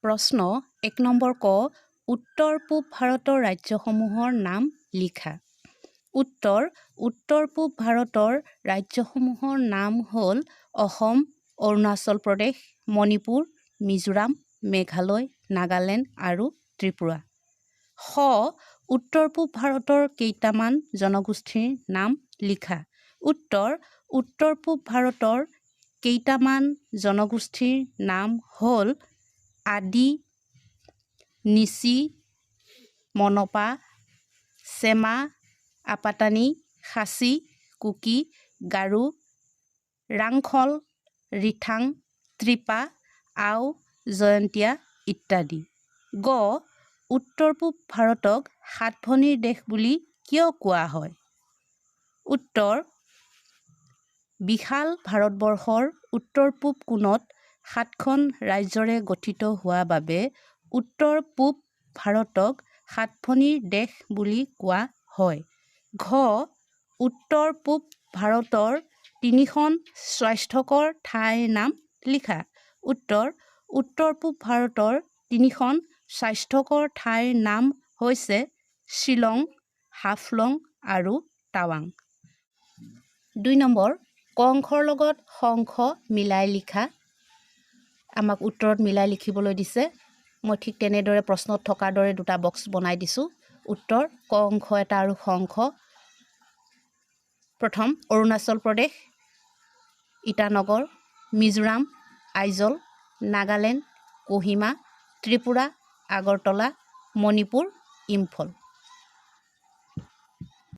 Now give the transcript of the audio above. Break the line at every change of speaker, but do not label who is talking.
প্ৰশ্ন 1 নম্বৰ ক উত্তৰ পূব ভাৰতৰ ৰাজ্যসমূহৰ নাম লিখা। উত্তৰ পূব ভাৰতৰ ৰাজ্যসমূহৰ নাম হ'ল অসম, অৰুণাচল প্ৰদেশ, মণিপুৰ, মিজোৰাম, মেঘালয়, নাগালেণ্ড আৰু ত্ৰিপুৰা। উত্তৰ পূব ভাৰতৰ কেইটামান জনগোষ্ঠীৰ নাম লিখা। উত্তৰ পূব ভাৰতৰ কেইটামান জনগোষ্ঠীৰ নাম হ'ল আদি, নিচি, মনপা, চেমা, আপাটানি, খাচী, কুকি, গাৰো, ৰাংখল, ৰিথাং, ত্ৰিপা, আও, জয়ন্তীয়া ইত্যাদি। উত্তৰ পূব ভাৰতক 7 ভনীৰ দেশ বুলি কিয় কোৱা হয়? উত্তৰ: বিশাল ভাৰতবৰ্ষৰ উত্তৰ পূব কোণত 7খন ৰাজ্যৰে গঠিত হোৱা বাবে উত্তৰ পূব ভাৰতক 7 ভনীৰ দেশ বুলি কোৱা হয়। উত্তৰ পূব ভাৰতৰ 3খন স্বাস্থ্যকৰ ঠাইৰ নাম লিখা। উত্তৰ পূব ভাৰতৰ 3খন স্বাস্থ্যকৰ ঠাইৰ নাম হৈছে শ্বিলং, হাফলং আৰু টাৱাং। 2 নম্বৰ ক অংশৰ লগত খ অংশ মিলাই লিখা। আমাক উত্তৰত মিলাই লিখিবলৈ দিছে। মই ঠিক তেনেদৰে প্ৰশ্নত থকাৰ দৰে 2টা বক্স বনাই দিছোঁ। উত্তৰ ক অংশ এটা আৰু খ অংশ। প্ৰথম অৰুণাচল প্ৰদেশ, ইটানগৰ, মিজোৰাম, আইজল, নাগালেণ্ড, কোহিমা, ত্ৰিপুৰা, আগৰতলা, মণিপুৰ, ইম্ফল।